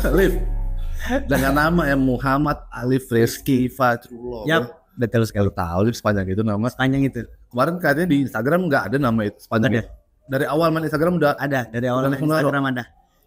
Alif dengan nama yang Muhammad Alif Rizky Fajrullah. Yap, betul sekali. Tahu Alif sepanjang itu nama. Sepanjang itu. Kemarin katanya di Instagram nggak ada nama itu sepanjang Ada. itu. Dari awal main Instagram udah Ada, dari awal Bukan main Funaro. Instagram ada.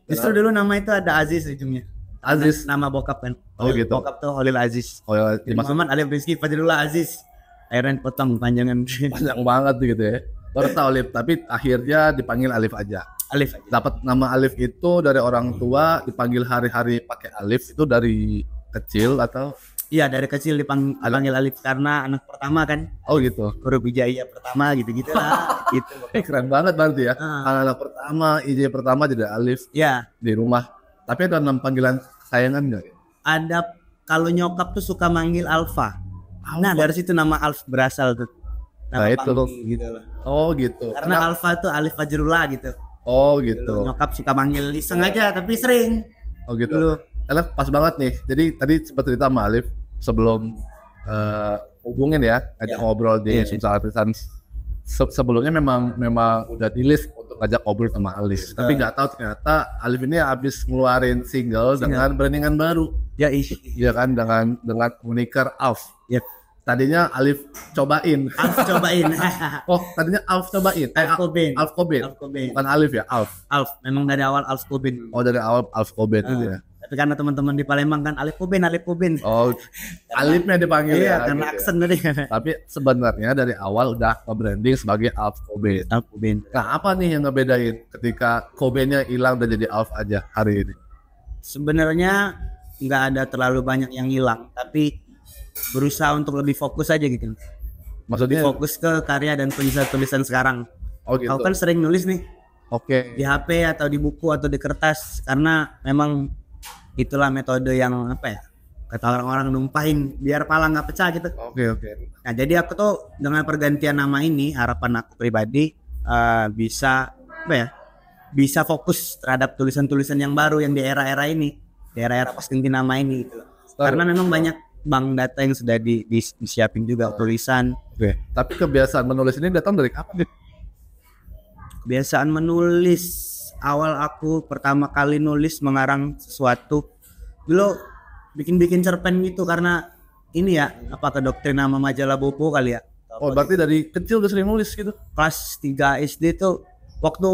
Justru dulu nama itu ada Aziz ujungnya. Aziz. Nama bokap kan. Oh, gitu. Bokap tuh Holil Aziz. Oh ya, Jadi maksud Muhammad Alif Rizky Fajrullah Aziz. Akhirnya potong panjangan. panjang banget gitu ya. Baru tahu Alif, tapi akhirnya dipanggil Alif aja. Alif aja. Dapat nama Alif itu dari orang tua, dipanggil hari-hari pakai Alif itu dari kecil atau Iya, dari kecil dipanggil Alif karena anak pertama kan. oh gitu. Huruf hijaiyah pertama gitu-gitu lah. Gitu. Keren banget berarti ya. Ah. Anak pertama, IJ pertama tidak Alif Ya, di rumah. Tapi ada nama panggilan kesayangan nggak? ada kalau nyokap tuh suka manggil Alfa. Nah, dari situ nama Alf berasal tuh. Nah, Nama itu. panggung gitu loh. Oh gitu. Karena Alfa tuh Alif Fajrullah gitu. Oh gitu. Nyokap suka manggil iseng aja tapi sering. Oh gitu. Dulu. Karena pas banget nih. Jadi tadi sempat cerita sama Alif sebelum hubungin ya, ajak Ya. ngobrol di Iya, Sumsel Artisan. Sebelumnya memang udah di list untuk ngajak ngobrol sama Alif. Tapi nggak tahu ternyata Alif ini habis ngeluarin single dengan brandingan baru. Ya, Iya kan dengan moniker Alf. Yep. Tadinya Alif cobain. Alf cobain. Oh, tadinya Alf cobain. Alf Cobain. Alf Cobain. Alf Cobain. Bukan Alif ya, Alf. Alf, memang dari awal Alf Cobain. Oh, dari awal Alf Cobain itu ya. Tapi karena teman-teman di Palembang kan Alif Cobain, Alif Cobain. Oh, Alifnya dipanggil Iya, ya. karena gitu ya. aksen tadi. Tapi sebenarnya dari awal udah nge-branding sebagai Alf Cobain. Alf Cobain. Nah, apa nih yang ngebedain ketika Cobainnya hilang dan jadi Alf aja hari ini? Sebenarnya nggak ada terlalu banyak yang hilang, tapi berusaha untuk lebih fokus aja gitu. Maksudnya Fokus ke karya dan tulisan-tulisan sekarang. oh gitu. Aku kan sering nulis nih Oke. di HP atau di buku atau di kertas karena memang itulah metode yang apa ya, kata orang-orang numpahin biar pala nggak pecah gitu. Oke. Nah, jadi aku tuh dengan pergantian nama ini harapan aku pribadi bisa apa ya, bisa fokus terhadap tulisan-tulisan yang baru yang di era-era ini, di era-era pas ganti nama ini gitu loh. Karena memang banyak bank data yang sudah disiapin juga tulisan. Oke. Tapi kebiasaan menulis ini datang dari kapan? Kebiasaan menulis, awal aku pertama kali nulis mengarang sesuatu dulu bikin cerpen gitu karena ini ya, apa kedoktrin nama majalah Bobo kali ya. Oh, berarti dari kecil udah sering nulis gitu. Kelas 3 SD tuh waktu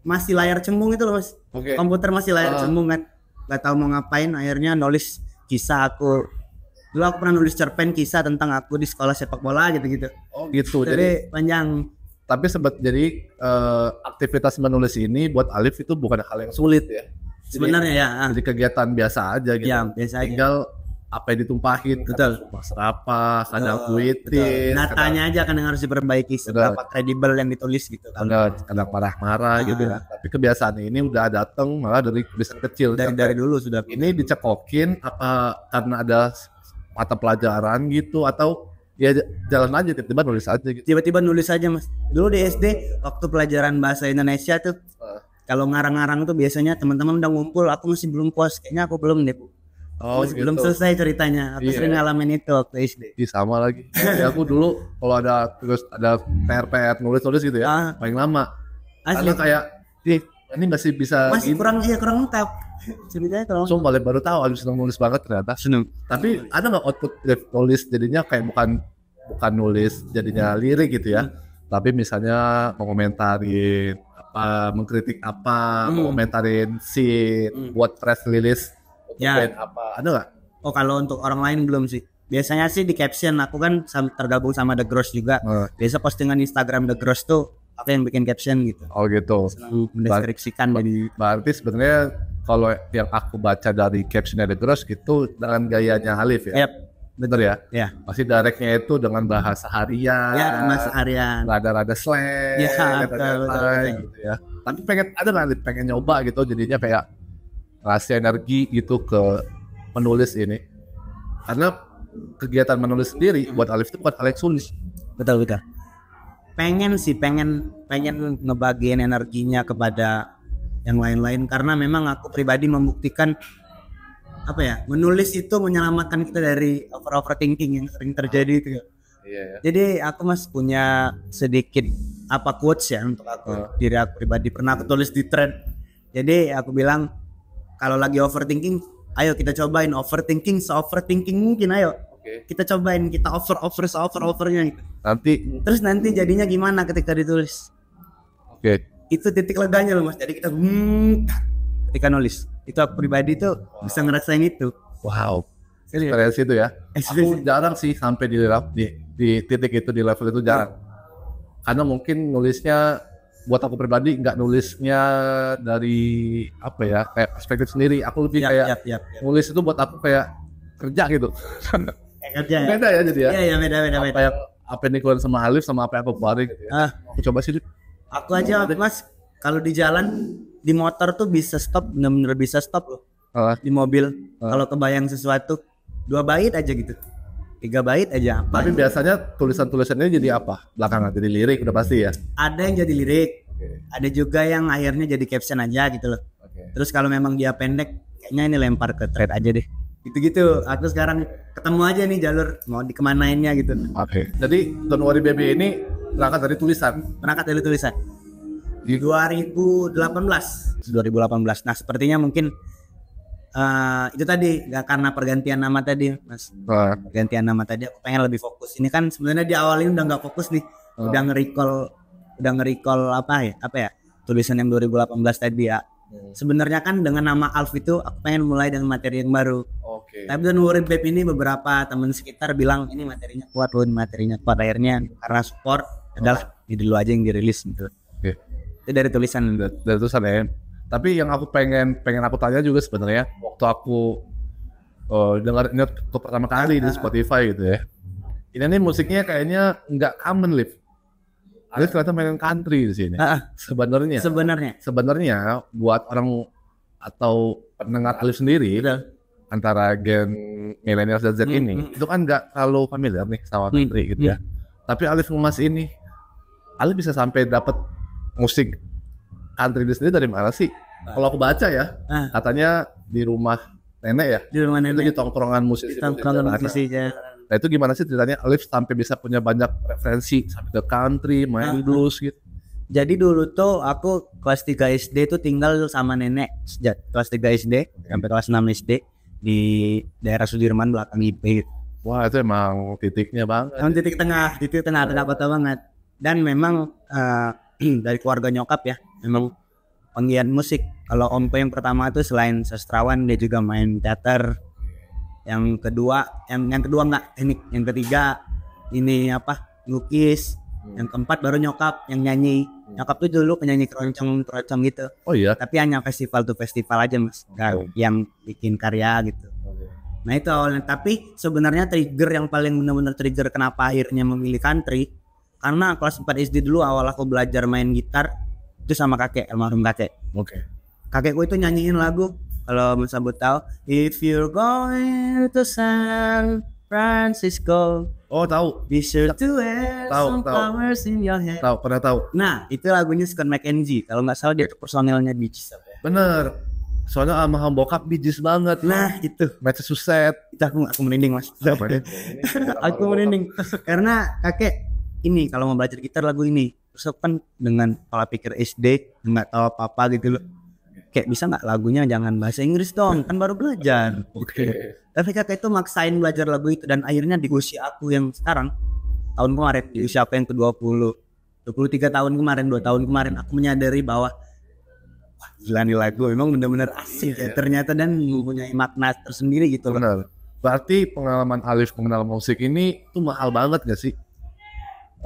masih layar cembung itu loh Mas. Oke. Komputer masih layar cembung kan. Gak tahu mau ngapain, akhirnya nulis kisah aku. Dulu aku pernah nulis cerpen kisah tentang aku di sekolah sepak bola gitu-gitu. Oh, gitu. Jadi panjang. Tapi jadi aktivitas menulis ini buat Alif itu bukan hal yang sulit ya. Sebenarnya ya. Jadi kegiatan biasa aja gitu. Ya, biasa aja. Tinggal apa yang ditumpahin, Betul. apa, kadang tweetin, Datanya aja kan yang harus diperbaiki, seberapa kredibel yang ditulis gitu. kadang marah-marah gitu ya. Tapi kebiasaan ini udah datang malah dari kebiasaan kecil. Dari dulu sudah. Ini dicekokin apa karena ada mata pelajaran gitu atau ya jalan aja tiba-tiba nulis aja gitu. Tiba-tiba nulis aja Mas. Dulu di SD waktu pelajaran bahasa Indonesia tuh kalau ngarang-ngarang tuh biasanya teman-teman udah ngumpul, aku masih belum puas, kayaknya aku belum deh Bu. Oh, Masih belum selesai ceritanya. Aku sering ngalamin itu waktu SD. Iya, sama lagi. Ya, aku dulu kalau ada PR nulis gitu ya, paling lama. Asli. Karena kayak, ini masih bisa Masih gini. kurang lengkap. Ceritanya kalau Sumpah baru tahu Alif senang nulis banget ternyata. seneng. Tapi ada nggak output dari nulis jadinya kayak bukan nulis jadinya lirik gitu ya. Tapi misalnya mengomentarin apa, mengkritik apa, mengomentarin scene, buat press release Ya. band apa, ada nggak? Oh, kalau untuk orang lain belum sih. Biasanya sih di caption, aku kan tergabung sama The Gross juga. Biasa postingan Instagram The Gross tuh aku yang bikin caption gitu. Oh gitu. Mendeskripsikan jadi Berarti sebenarnya kalau yang aku baca dari caption The Gross gitu dengan gayanya Alif ya. Yap, Bener ya? ya. Masih directnya itu dengan bahasa harian. Ya, mas harian. Rada-rada slang. Ya, kata-kata betul. gitu ya. Tapi ada nggak Alif pengen nyoba gitu jadinya kayak ngasih energi gitu ke penulis ini. Karena kegiatan menulis sendiri buat Alif itu bukan hal yang sulit. Betul. Pengen ngebagiin energinya kepada yang lain-lain karena memang aku pribadi membuktikan apa ya, menulis itu menyelamatkan kita dari overthinking yang sering terjadi itu ya. Iya ya. Jadi aku Mas punya sedikit apa quotes ya untuk aku, diri aku pribadi pernah aku tulis di thread. Jadi aku bilang kalau lagi overthinking, ayo kita cobain overthinking se-overthinking mungkin, ayo. Kita cobain, kita overnya gitu. Terus nanti jadinya gimana ketika ditulis? Itu titik leganya loh Mas. Jadi kita ketika nulis. Itu aku pribadi tuh bisa ngerasain itu. Wow. Experience itu ya. Aku jarang sih sampai di titik itu, di level itu jarang. Karena mungkin nulisnya buat aku pribadi nggak nulisnya dari apa ya, kayak perspektif sendiri. Aku lebih kayak nulis itu buat aku kayak kerja gitu. Kerja ya? Beda ya jadi ya. Iya beda. Apa yang dikeluarin sama Alif sama apa yang aku keluarin gitu ya. Aku coba sih. Aku aja Mas kalau di jalan di motor tuh bisa stop, bener-bener bisa stop loh. Di mobil kalau kebayang sesuatu 2 bait aja gitu, 3 bait aja. Tapi biasanya tulisannya jadi apa? Belakangan jadi lirik udah pasti ya. Ada yang jadi lirik, ada juga yang akhirnya jadi caption aja gitu loh. Terus kalau memang dia pendek, kayaknya ini lempar ke thread aja deh. Gitu-gitu. Aku sekarang ketemu aja nih jalur mau dikemanainnya gitu. Jadi Don't Worry Baby ini berangkat dari tulisan. Di 2018. Nah sepertinya mungkin itu tadi nggak karena pergantian nama tadi Mas. Pergantian nama tadi aku pengen lebih fokus. Ini kan sebenarnya di awal ini udah nggak fokus nih. Udah nge-recall apa ya tulisan yang 2018 tadi ya. Sebenarnya kan dengan nama Alf itu aku pengen mulai dengan materi yang baru. Tapi Don't Worry Babe ini beberapa teman sekitar bilang ini materinya kuat. Akhirnya karena support adalah ini dulu aja yang dirilis gitu. Itu dari tulisan ya. Tapi yang aku pengen aku tanya juga sebenarnya waktu aku dengar ini untuk pertama kali di Spotify gitu ya. Ini nih musiknya kayaknya nggak common Liv. Alif ternyata main country di sini. Sebenarnya buat orang atau pendengar Alif sendiri antara gen milenial dan Z ini itu kan nggak terlalu familiar nih sama country gitu ya. Tapi Alif ngemas ini, Alif bisa sampai dapat musik country di sini dari mana sih? Kalau aku baca ya, katanya di rumah nenek ya. Di rumah nenek. Itu di tongkrongan musisi. Nah itu gimana sih ceritanya Alif sampai bisa punya banyak referensi sampai ke country, main blues gitu. Jadi dulu tuh aku kelas 3 SD tuh tinggal sama nenek sejak kelas 3 SD sampai kelas 6 SD di daerah Sudirman belakang IP. Wah itu emang titiknya banget. Emang titik tengah kota banget. Dan memang dari keluarga nyokap ya, memang penggiat musik. Kalau omku yang pertama itu selain sastrawan dia juga main teater. Yang kedua enggak teknik. Yang ketiga ini lukis. Yang keempat baru nyokap yang nyanyi. Nyokap tuh dulu penyanyi keroncong gitu. Oh iya. Tapi hanya festival aja Mas. Yang bikin karya gitu. Nah itu awalnya. Tapi sebenarnya trigger yang paling benar-benar trigger kenapa akhirnya memilih country, karena kelas 4 SD dulu awal aku belajar main gitar itu sama kakek, almarhum kakek. Kakekku itu nyanyiin lagu, kalau Mas Abud tahu, If You're Going to San Francisco. Oh tahu. Be sure to wear some flowers in your hair. Pernah tahu. Nah itu lagunya Scott McKenzie. Kalau nggak salah dia itu personelnya Bee Gees. Bener. Soalnya almarhum bokap Bee Gees banget. Nah itu Massachusetts. Itu aku merinding Mas. Aku merinding karena kakek ini kalau mau belajar gitar lagu ini. Terus kan dengan pola pikir SD nggak tahu apa-apa gitu loh. Kayak bisa nggak lagunya jangan bahasa Inggris dong, kan baru belajar. Tapi kakek itu maksain belajar lagu itu dan akhirnya di usia aku yang sekarang tahun kemarin, di usia aku yang ke-23 tahun kemarin, 2 tahun kemarin aku menyadari bahwa wah gila nih lagu memang benar-benar asik ya ternyata dan mempunyai makna tersendiri gitu. Benar. Berarti pengalaman Alif mengenal musik ini tuh mahal banget gak sih?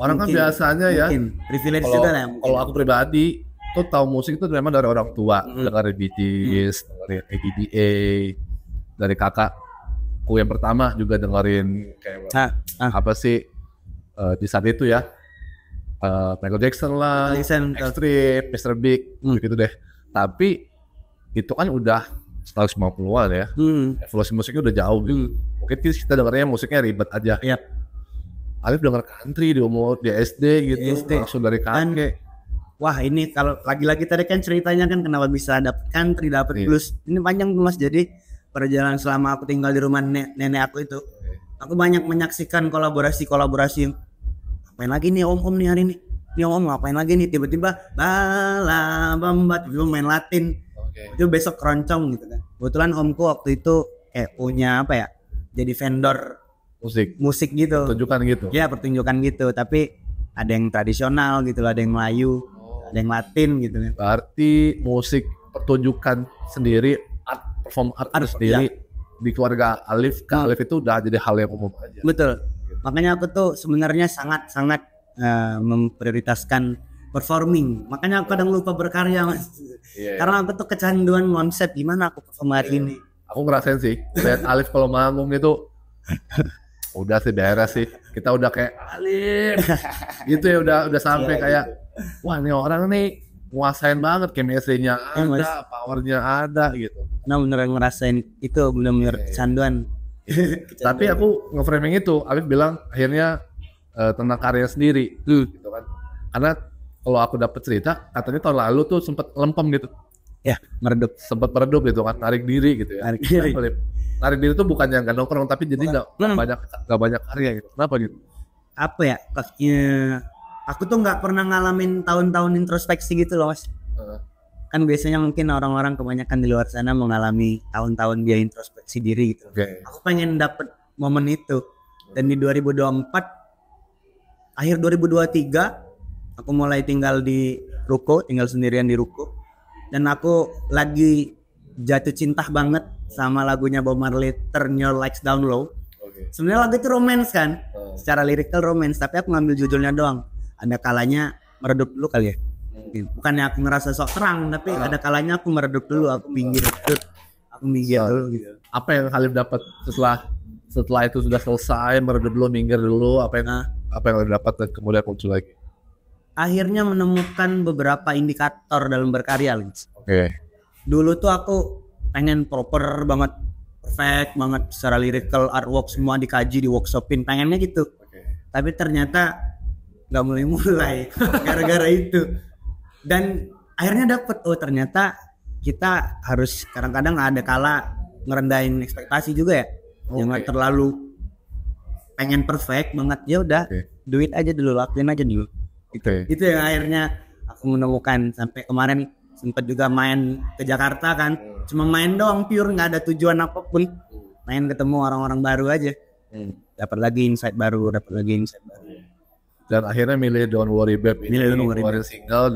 Orang kan biasanya ya privilege juga lah. Kalau aku pribadi tuh tahu musik itu memang dari orang tua, dari Bee Gees, dari ABBA, dari kakakku yang pertama juga dengerin kayak apa sih di saat itu ya Michael Jackson lah, Extreme, Mr. Big, gitu deh. Tapi itu kan udah 150-an ya, evolusi musiknya udah jauh gitu. Mungkin kita dengarnya musiknya ribet aja. Alif denger country di umur di SD gitu, langsung dari kakek. Wah ini kalau lagi-lagi tadi kan ceritanya kan kenapa bisa dapet country, dapet blues. Ini panjang Mas, jadi perjalanan selama aku tinggal di rumah nenek aku itu, aku banyak menyaksikan kolaborasi. Ngapain lagi nih om nih hari ini? Nih om ngapain lagi nih? Tiba-tiba bala bamba, tiba-tiba main Latin. Oke. Itu besok keroncong gitu kan. Kebetulan omku waktu itu kayak punya apa ya? Jadi vendor musik gitu. Tunjukkan gitu. Ya pertunjukan gitu, tapi ada yang tradisional gitu, ada yang Melayu, ada yang Latin gitu kan. Berarti musik pertunjukan sendiri, perform art sendiri di keluarga Alif, Alif itu udah jadi hal yang umum aja. Betul. Makanya aku tuh sebenarnya sangat memprioritaskan performing. Makanya aku kadang lupa berkarya, Mas. Karena aku tuh kecanduan konsep gimana aku perform hari ini. Aku ngerasain sih, lihat Alif kalau manggung itu udah sih beres sih. Kita udah kayak Alif gitu ya, udah sampai kayak wah ini orang nih nguasain banget, chemistry-nya ada, powernya ada gitu. Nah bener ngerasain itu bener-bener kecanduan. Tapi aku nge-framing itu, Alif bilang akhirnya tentang karya sendiri gitu kan. Karena kalau aku dapat cerita katanya tahun lalu tuh sempat lempem gitu. Ya, sempat meredup gitu kan, tarik diri gitu ya. Tarik diri itu bukannya nggak nongkrong, tapi jadi nggak banyak karya gitu. Kenapa gitu? Apa ya? Aku tuh nggak pernah ngalamin tahun-tahun introspeksi gitu loh, Mas. Kan biasanya mungkin orang-orang kebanyakan di luar sana mengalami tahun-tahun dia introspeksi diri gitu. Aku pengen dapet momen itu. Dan di 2024, akhir 2023, aku mulai tinggal di ruko, tinggal sendirian di ruko. Dan aku lagi jatuh cinta banget sama lagunya Bob Marley, Turn Your Lights Down Low. Sebenarnya lagu itu romance kan, secara lirikal romance, tapi aku ngambil judulnya doang. Ada kalanya meredup dulu kali ya. Bukannya aku ngerasa sok terang, tapi ada kalanya aku meredup dulu, aku minggir dulu gitu. Apa yang Khalif dapat setelah itu sudah selesai, meredup dulu, minggir dulu, apa yang Khalif dapat dan kemudian muncul lagi? Akhirnya menemukan beberapa indikator dalam berkarya, Lins. Dulu tuh aku pengen proper banget, perfect banget secara lirikal, artwork semua dikaji, di workshopin, pengennya gitu. Tapi ternyata nggak mulai gara-gara itu. Dan akhirnya dapet, ternyata kita harus kadang-kadang ada kala ngerendahin ekspektasi juga ya. Jangan terlalu pengen perfect banget, ya udah do it aja dulu, lakuin aja dulu. Itu yang akhirnya aku menemukan. Sampai kemarin sempat juga main ke Jakarta kan, cuma main doang, pure nggak ada tujuan apapun, main ketemu orang-orang baru aja, dapat lagi insight baru. Dan akhirnya milih Don't Worry Babe ini, keluarin single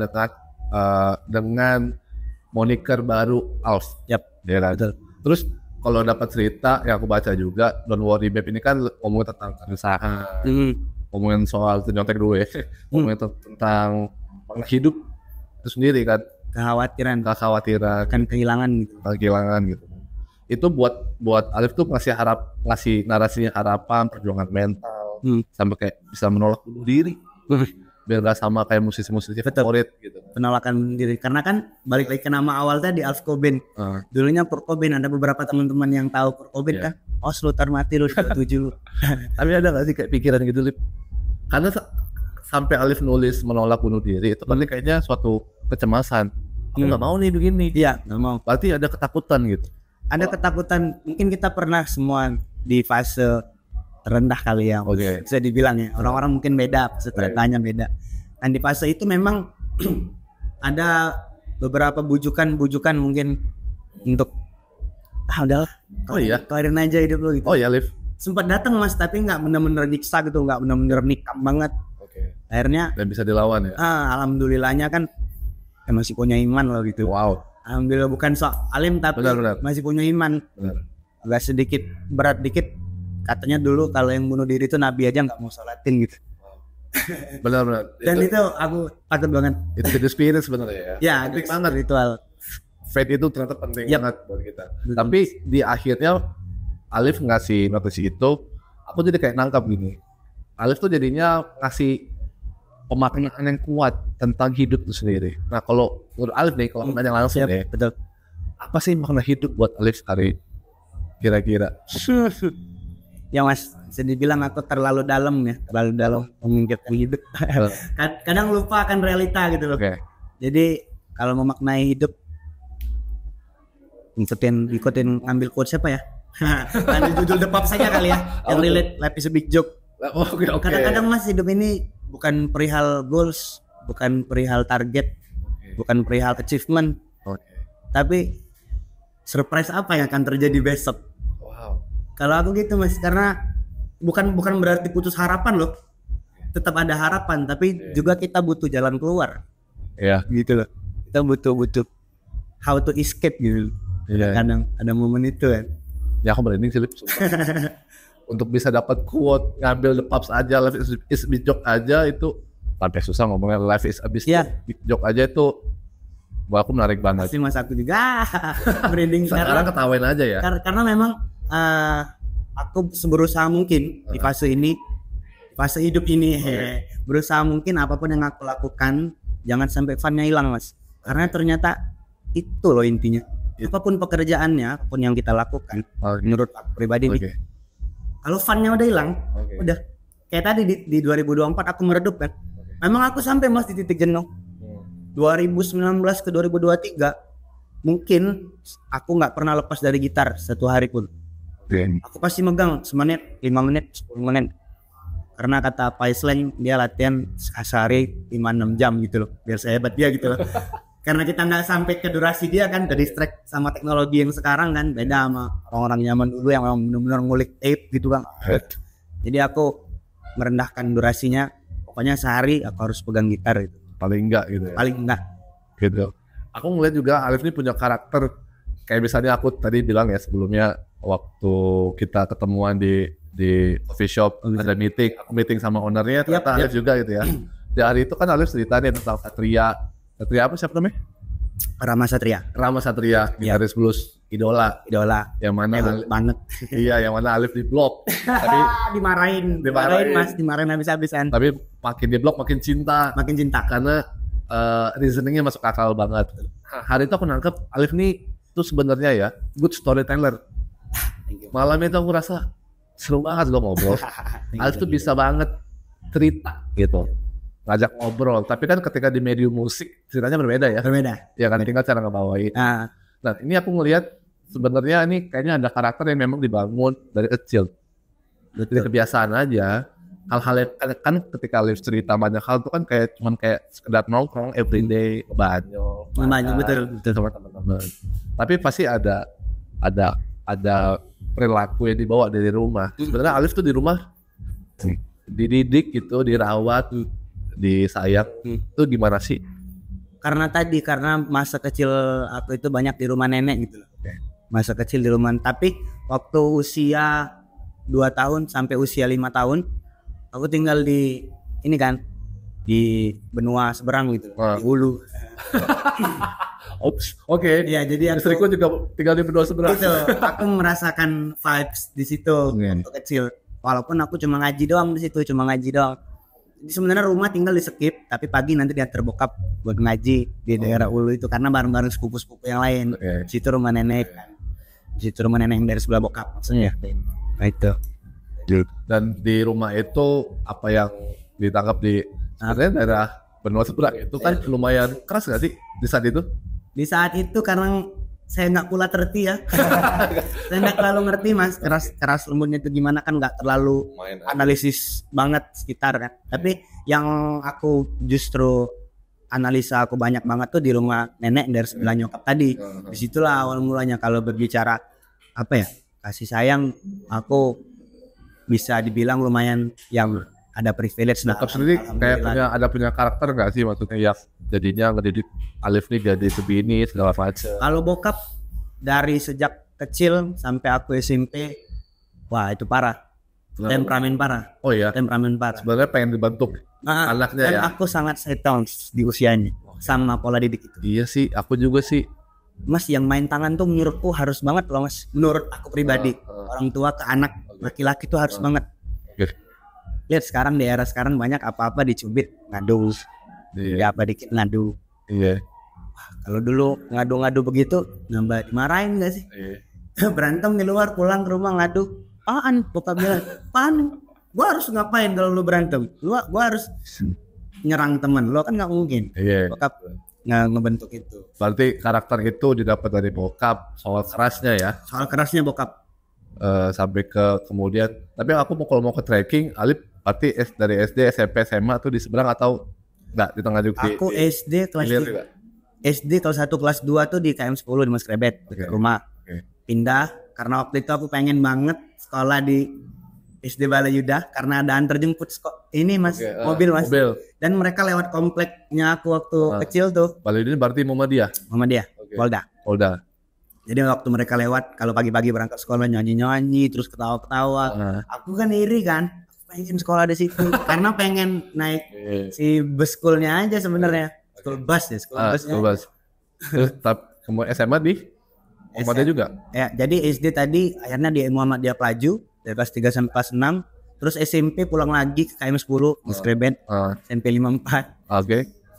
dengan moniker baru Alf. Ya kan? Terus kalau dapat cerita yang aku baca juga, Don't Worry Babe ini kan ngomongin tentang keresahan, ngomongin soal nyontek dulu ya, ngomongin tentang hidup itu sendiri kan, kekhawatiran kan, kehilangan gitu. Itu buat Alif tuh ngasih narasinya harapan, perjuangan mental, sampai kayak bisa menolak bunuh diri, biar gak sama kayak musisi-musisi favorit gitu. Penolakan diri, karena kan balik lagi ke nama awal tadi, Alf Cobain. Dulunya Kurt Cobain, ada beberapa teman-teman yang tahu Kurt Cobain kan, Slutar mati lu 27. Tapi ada gak sih kayak pikiran gitu, Lip? Karena sampai Alif nulis menolak bunuh diri itu berarti kayaknya suatu kecemasan. Aku nggak mau nih begini. Iya, nggak mau. Berarti ada ketakutan gitu. Ada ketakutan. Mungkin kita pernah semua di fase terendah kali ya. Bisa dibilang ya. Orang-orang mungkin beda, fase terendahnya beda. Dan di fase itu memang ada beberapa bujukan mungkin untuk udahlah. Kelarin aja hidup lu gitu. Alif. Sempat datang, Mas, tapi nggak bener-bener nyiksa gitu, nggak bener-bener nikam banget. Akhirnya dan bisa dilawan ya. Alhamdulillahnya kan masih punya iman loh gitu. Alhamdulillah, bukan sok alim tapi masih punya iman. Agak sedikit berat dikit. Katanya dulu kalau yang bunuh diri itu nabi aja nggak mau sholatin gitu. Benar. Dan itu aku takut banget. Itu the spirit sebenarnya ya. Ya, itu banget ritual. Faith itu ternyata penting banget buat kita. Tapi di akhirnya Alif ngasih notisi itu, aku jadi kayak nangkap gini. Alif tuh jadinya ngasih pemaknaan yang kuat tentang hidup itu sendiri. Nah kalau menurut Alif nih, kalau nanya langsung deh, betul. Apa sih makna hidup buat Alif hari kira-kira? Ya Mas, bisa dibilang aku terlalu dalam memikirkan hidup. Kadang lupa akan realita gitu loh. Jadi kalau memaknai hidup, ikutin ngambil quote siapa ya? Ambil judul The Pop saja kali ya. Yang relate, life is a big joke. Kadang-kadang Mas, hidup ini bukan perihal goals, bukan perihal target, bukan perihal achievement, tapi surprise apa yang akan terjadi besok. Wow. Kalau aku gitu Mas, karena bukan berarti putus harapan loh, tetap ada harapan, tapi juga kita butuh jalan keluar. Iya. Gitu loh, kita butuh how to escape gitu. Iya. Kadang ada momen itu kan. Ya aku merinding sih Lip, sumpah. Untuk bisa dapat quote ngambil the pubs aja, life is a big joke aja itu sampai susah ngomongnya, life is a big joke aja itu. Wah, aku menarik banget. Pasti Mas aku juga merinding Sekarang ketawain aja ya. Karena memang aku berusaha mungkin di fase ini, fase hidup ini, berusaha mungkin apapun yang aku lakukan jangan sampai funnya hilang Mas. Karena ternyata itu loh intinya. Apapun pekerjaannya, apapun yang kita lakukan, menurut aku pribadi nih, kalau funnya udah hilang, udah kayak tadi di 2024 aku meredup kan. Memang aku sampai Mas di titik jenuh. 2019 ke 2023 mungkin aku nggak pernah lepas dari gitar satu hari pun. Aku pasti megang semenit, 5 menit, 10 menit. Karena kata Pak Isleng dia latihan sehari 5-6 jam gitu loh, biar sehebat dia gitu loh. Karena kita nggak sampai ke durasi dia kan, dari distract sama teknologi yang sekarang kan, beda sama orang-orang zaman dulu yang memang benar-benar ngulik tape gitu kan. Jadi aku merendahkan durasinya, pokoknya sehari aku harus pegang gitar gitu. Paling enggak gitu ya. Paling enggak gitu. Aku ngeliat juga Alif ini punya karakter kayak misalnya aku tadi bilang ya sebelumnya waktu kita ketemuan di coffee shop ada meeting, aku meeting sama ownernya ternyata Alif juga gitu ya. Di hari itu kan Alif cerita nih tentang Satria apa siapa namanya? Rama Satria, gitaris blues idola yang mana banget. Iya, yang mana Alif di blok. Tapi dimarahin Mas, dimarahin habis-habisan. Tapi makin di blok makin cinta karena reasoningnya masuk akal banget. Hari itu aku nangkep Alif nih tuh sebenarnya ya good storyteller. Malam itu aku rasa seru banget lo ngobrol. Alif tuh bisa banget cerita gitu, ngajak ngobrol. Tapi kan ketika di medium musik ceritanya berbeda ya. Ya kan, tinggal cara ngebawain. Nah ini aku ngelihat sebenarnya ini kayaknya ada karakter yang memang dibangun dari kecil. Dari kebiasaan aja. Hal-hal yang kan ketika Alif cerita banyak hal itu kan cuman kayak sekedar nongkrong everyday, banyak betul sama teman-teman. Tapi pasti ada perilaku yang dibawa dari rumah. Sebenarnya Alif tuh di rumah dididik gitu, dirawat, disayang. Itu gimana sih? Karena masa kecil aku itu banyak di rumah nenek gitu loh. Masa kecil di rumah, tapi waktu usia 2 tahun sampai usia 5 tahun aku tinggal di ini kan, di benua seberang gitu, di Hulu. Oke. Ya, jadi istriku juga tinggal di benua seberang. Gitu, aku merasakan vibes di situ waktu kecil. Walaupun aku cuma ngaji doang di situ, Jadi sebenarnya rumah tinggal di skip, tapi pagi nanti diantar bokap buat ngaji di daerah Ulu itu karena bareng-bareng sepupu-sepupu yang lain. Situ rumah nenek kan. Situ rumah nenek yang dari sebelah bokap maksudnya. Nah itu. Dan di rumah itu apa yang ditangkap di sebenarnya daerah benua seberang itu kan lumayan keras nggak sih di saat itu? Di saat itu karena saya nggak pula terti ya. Saya nggak terlalu ngerti Mas, keras lembutnya itu gimana kan, nggak terlalu analisis banget sekitar kan. Tapi yang aku justru analisa aku banyak banget tuh di rumah nenek dari sebelah nyokap tadi. Disitulah awal mulanya kalau berbicara apa ya, kasih sayang, aku bisa dibilang lumayan yang ada privilege. Bokap sendiri kayak punya karakter nggak sih, maksudnya ya jadinya ngedidik Alif nih jadi begini segala macam. Kalau bokap dari sejak kecil sampai aku SMP, wah itu parah. Temperamen parah. Oh iya. Temperamen parah. Sebenarnya pengen dibentuk anaknya dan ya. aku sangat settle di usianya sama pola didik itu. Iya sih, aku juga sih. Mas, yang main tangan tuh menurutku harus banget loh Mas. Menurut aku pribadi, orang tua ke anak laki-laki tuh harus banget. Lihat sekarang di era sekarang banyak apa-apa dicubit, ngadu. Ya apa dikit ngadu. Iya. Kalau dulu ngadu-ngadu begitu, nambah dimarahin nggak sih? Iya. Berantem di luar, pulang ke rumah ngadu. Apaan? Bokap bilang, apaan? Gua harus ngapain kalau lu berantem? Gua harus nyerang temen. Lo kan nggak mungkin. Iya. Bokap nggak ngebentuk itu. Berarti karakter itu didapat dari bokap, soal kerasnya ya? Soal kerasnya bokap. Sampai ke kemudian. Tapi aku kalau mau ke trekking, Alif berarti dari SD, SMP, SMA tuh di seberang atau enggak di tengah juga? Aku SD kelas 3. SD kelas 1 kelas 2 tuh di KM 10 di Mas Krebet dekat rumah. Pindah karena waktu itu aku pengen banget sekolah di SD Balayuda karena ada antar jemput ini Mas, mobil Mas. Dan mereka lewat kompleknya aku waktu kecil tuh. Balayuda ini berarti Muhammadiyah. Polda. Jadi waktu mereka lewat kalau pagi-pagi berangkat sekolah nyanyi-nyanyi terus ketawa-ketawa. Aku kan iri kan. Pengen sekolah di situ karena pengen naik si bus schoolnya aja sebenarnya. School bus ya, school bus. Kemudian SMA di Muhammadiyah juga. Ya, jadi SD tadi akhirnya di Muhammadiyah Pelaju dari kelas 3 sampai kelas 6. Terus SMP pulang lagi ke KM 10 Mas Krebet. SMP 54.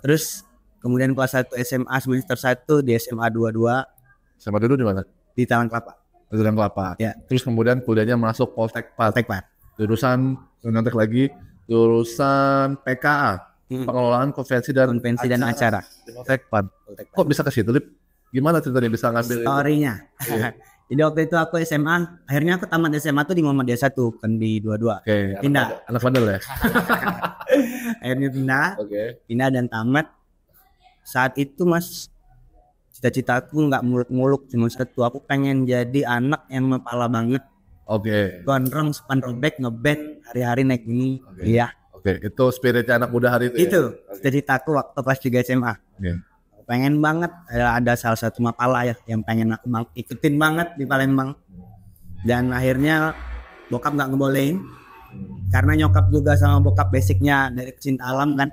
Terus kemudian kelas 1 SMA semester 1 di SMA 22. SMA dulu di mana? Di Taman Kelapa. Di Taman Kelapa. Ya. Terus kemudian kuliahnya masuk Poltekpad. Jurusan nanti lagi jurusan PKA. Pengelolaan konvensi dan acara. Poltekpad. Kok bisa ke situ, Lip? Gimana ceritanya bisa ngambil story-nya? Jadi waktu itu aku SMA, akhirnya aku tamat SMA tuh di Muhammadiyah 1, kan di 22. Pindah. Anak bandel ya? Akhirnya pindah dan tamat. Saat itu Mas, cita-citaku nggak muluk-muluk, cuma satu, aku pengen jadi anak yang kepala banget. Gondrong, sepan robek, ngeband, hari-hari naik gunung. Iya. Itu spiritnya anak muda hari itu. Itu cita-citaku waktu kelas 3 SMA. Pengen banget, ada salah satu mapala ya yang pengen aku ikutin banget di Palembang. Dan akhirnya bokap nggak ngebolehin karena nyokap juga sama bokap basicnya dari pecinta alam kan.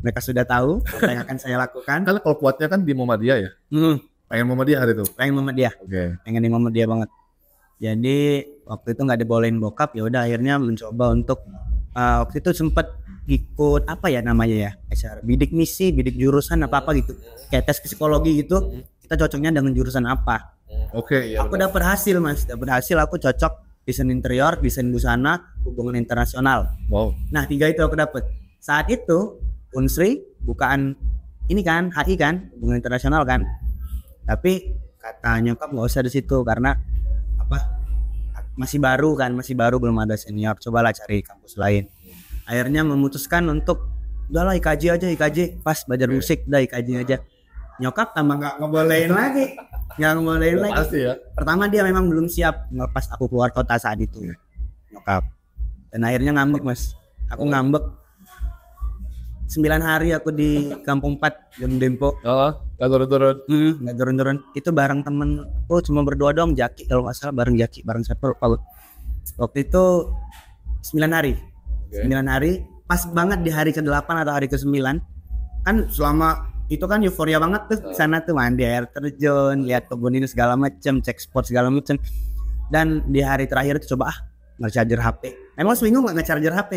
Mereka sudah tahu apa yang akan saya lakukan. Kalau kuatnya kan di Muhammadiyah ya. Pengen Muhammadiyah hari itu. Pengen Muhammadiyah. Pengen di Muhammadiyah banget. Jadi waktu itu nggak dibolehin bokap, ya udah akhirnya mencoba untuk waktu itu sempat ikut apa ya namanya ya, acara bidik misi, bidik jurusan apa gitu, kayak tes psikologi gitu. Kita cocoknya dengan jurusan apa? Aku dapat hasil Mas, aku cocok desain interior, desain busana, hubungan internasional. Nah 3 itu aku dapat. Saat itu Unsri bukaan ini kan, HI kan, hubungan internasional kan. Tapi kata nyokap nggak usah di situ karena masih baru belum ada senior, cobalah cari kampus lain. Akhirnya memutuskan untuk udahlah IKJ aja, pas belajar musik udah IKJ aja. Nyokap tambah nggak ngebolehin lagi. Pasti ya. Pertama dia memang belum siap ngelepas aku keluar kota saat itu, nyokap. Dan akhirnya ngambek Mas, aku ngambek 9 hari aku di Kampung 4 Gunung Dempo. Gak turun-turun. Itu bareng temen, cuma berdua dong, Jaki kalau nggak salah, bareng siapa? Waktu itu 9 hari. 9 hari, pas banget di hari ke-8 atau hari ke-9. Kan selama itu kan euforia banget tuh di sana tuh, mandi air terjun, lihat kebun ini segala macam, cek spot segala macam. Dan di hari terakhir itu coba nge-charger HP. Emang seminggu nggak nge-charger HP.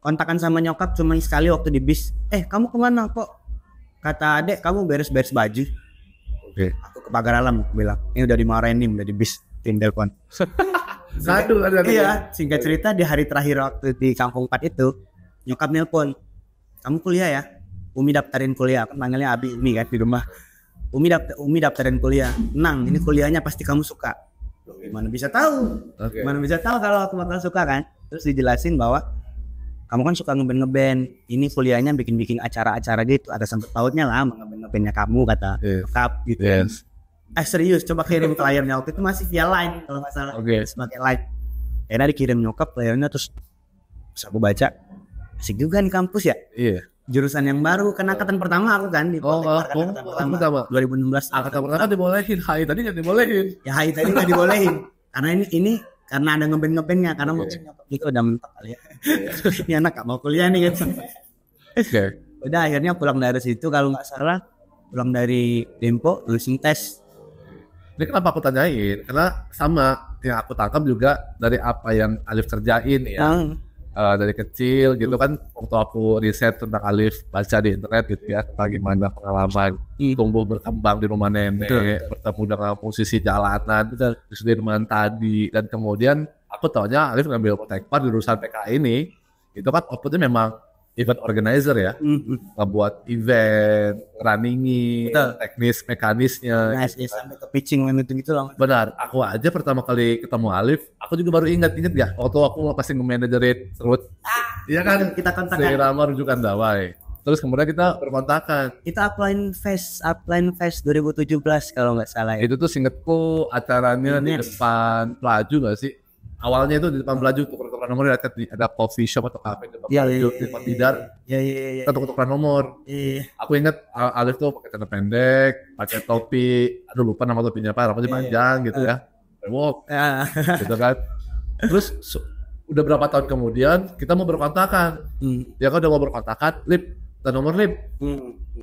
Kontakan sama nyokap cuma sekali waktu di bis. Kamu kemana kok? Kata adek, kamu beres-beres baju. Aku ke pagar alam, aku bilang, ini udah dimarahin nih, udah di bis, tim telepon. Iya, singkat cerita di hari terakhir waktu di Kampung 4 itu, nyokap nelpon, kamu kuliah ya? Umi daftarin kuliah, aku panggilnya Abi Umi kan di rumah. Umi daftarin kuliah. Nang, ini kuliahnya pasti kamu suka. Gimana bisa tahu? Gimana bisa tahu kalau aku bakal suka kan? Terus dijelasin bahwa kamu kan suka ngeband, ini kuliahnya bikin acara-acara gitu, ada sangkut pautnya lah sama ngeband-ngebandnya kamu, kata bokap gitu. Serius, coba kirim flyernya, waktu itu masih via line kalau nggak salah, sebagai line. Akhirnya dikirim nyokap flyernya, terus aku baca, asik juga nih kampus ya. Jurusan yang baru, kan angkatan pertama aku kan di angkatan pertama 2016. Angkatan pertama dibolehin, HI tadi nggak dibolehin. Ya HI tadi nggak dibolehin, karena ini karena ada ngeband-ngebandnya, karena mungkin nyokap gitu udah mentok kali ya. Ini anak gak mau kuliah nih gitu. Udah akhirnya pulang dari situ, kalau nggak salah pulang dari Dempo lulusin tes. Ini kenapa aku tanyain? Karena sama yang aku tangkap juga dari apa yang Alif kerjain ya. Dari kecil gitu kan, waktu aku riset tentang Alif, baca di internet gitu ya, bagaimana pengalaman tumbuh berkembang di rumah nenek, bertemu dengan musisi jalanan di Sudirman tadi, dan kemudian aku taunya Alif ngambil Poltekpad jurusan PK ini, itu kan outputnya memang event organizer ya, ngebuat event, runningin, teknis, mekanisnya. Sampai ke pitching gitu loh. Benar, aku aja pertama kali ketemu Alif, aku juga baru ingat ya, waktu aku pasti nge-manajerin Serut. Iya kan, kita kontak si Rama rujukan Dawai. Terus kemudian kita berkontakan. Itu Upline Fest 2017 kalau nggak salah ya. Itu tuh seingetku acaranya di Yes. depan Pelaju nggak sih? Awalnya itu di depan Pelaju, tuker-tukeran nomor, ada coffee shop atau cafe di depan Iya, Pelaju, iya, di depan Tidar. Iya. Kita tuker-tukeran nomor. Iya. Aku inget Alif tuh pakai celana pendek, pakai topi, aduh lupa nama topinya apa, rambutnya Iya. panjang gitu ya. Walk Ah. gitu kan. Terus udah berapa tahun kemudian kita mau berkontakan. Ya kan udah mau berkontakan, Lip, dan nomor Lip.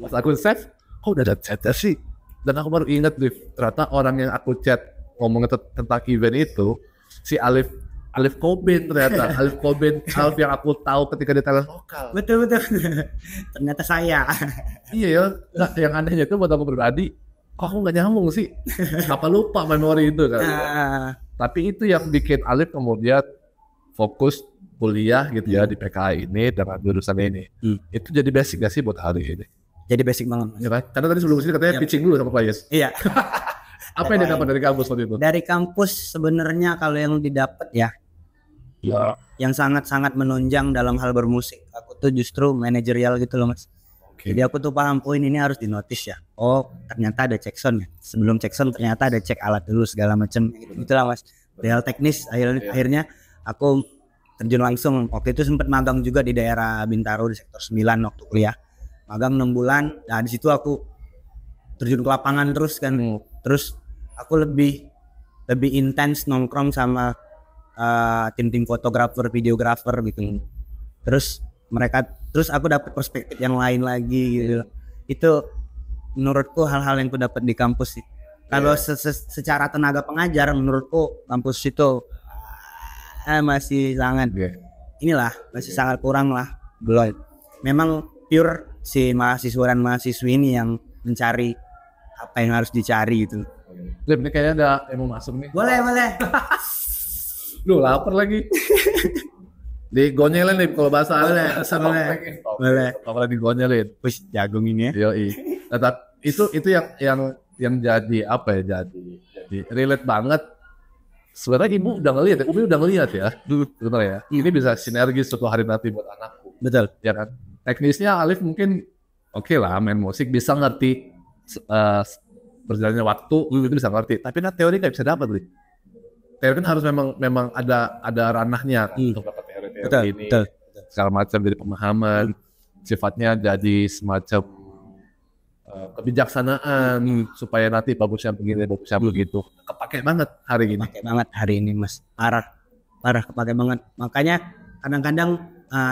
Pas aku save, kok udah ada chatnya sih? Dan aku baru inget, Lip, ternyata orang yang aku chat ngomongin tentang event itu si Alif Cobain ternyata. Alif Cobain, Alif yang aku tahu ketika di talent lokal. Betul. Ternyata saya. Iya ya, nah, yang anehnya itu buat aku pribadi, kok aku nggak nyambung sih? Apa lupa memori itu kan? Tapi itu yang bikin Alif kemudian fokus kuliah gitu ya di PKI ini dengan jurusan ini. Itu jadi basic gak sih buat hari ini? Jadi basic banget. Ya kan? Karena tadi sebelum sini katanya pitching dulu sama Players. Iya. Apa yang didapat dari kampus waktu itu? Dari kampus sebenarnya kalau yang didapat ya, yang sangat-sangat menunjang dalam hal bermusik. Aku tuh justru manajerial gitu loh mas. Oke. Jadi aku tuh paham poin ini harus dinotis ya. Oh ternyata ada cek sound ya. Sebelum cek sound ternyata ada cek alat dulu segala macam. Itulah mas. Real teknis akhirnya aku terjun langsung. Waktu itu sempat magang juga di daerah Bintaro di sektor 9 waktu kuliah. Magang 6 bulan. Nah di situ aku terjun ke lapangan terus kan. Terus aku lebih intens nongkrong sama tim-tim fotografer, videografer gitu. Terus aku dapat perspektif yang lain lagi gitu. Itu menurutku hal-hal yang aku dapat di kampus sih. Kalau secara tenaga pengajar menurutku kampus itu masih sangat masih sangat kurang lah. Belum. Memang pure si mahasiswa dan mahasiswi ini yang mencari apa yang harus dicari gitu. Lip, ini kayaknya ada yang mau masuk nih. Boleh. Duh, lapar lagi. Digonyelin nih kalau bahasa Boleh. Kalau digonyelin. Wis jagung ini ya. Yoi. Nah, itu yang jadi apa ya? Jadi relate banget. Sebenarnya ibu udah ngelihat ya, Umi udah ngelihat ya. Benar ya. Ini bisa sinergis suatu hari nanti buat anakku. Betul. Ya kan. Teknisnya Alif mungkin oke lah main musik bisa ngerti berjalannya waktu itu bisa ngerti. Tapi nah teori nggak bisa dapat nih. Teori kan harus memang ada ranahnya untuk dapat teori ini. Betul. Segala macam dari pemahaman, sifatnya jadi semacam kebijaksanaan supaya nanti bagusnya begini, bagusnya begitu. Kepake banget hari ini. Kepake banget hari ini mas. Parah kepake banget. Makanya kadang-kadang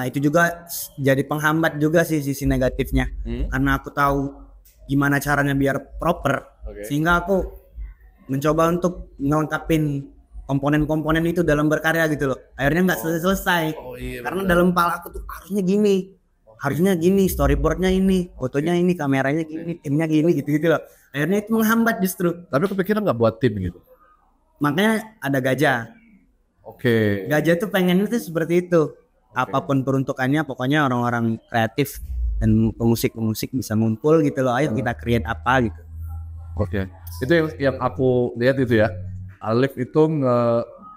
itu juga jadi penghambat juga sih sisi negatifnya. Karena aku tahu gimana caranya biar proper. Sehingga aku mencoba untuk ngelengkapin komponen-komponen itu dalam berkarya gitu loh. Akhirnya nggak selesai. Karena dalam kepala aku tuh harusnya gini, storyboardnya ini, fotonya ini, kameranya gini, timnya gini, gitu loh. Akhirnya itu menghambat justru. Tapi kepikiran nggak buat tim gitu? Makanya ada Gajah. Gajah tuh pengennya tuh seperti itu. Apapun peruntukannya, pokoknya orang-orang kreatif dan pemusik bisa ngumpul gitu loh. Ayo kita create apa gitu. Itu yang aku lihat itu ya. Alif itu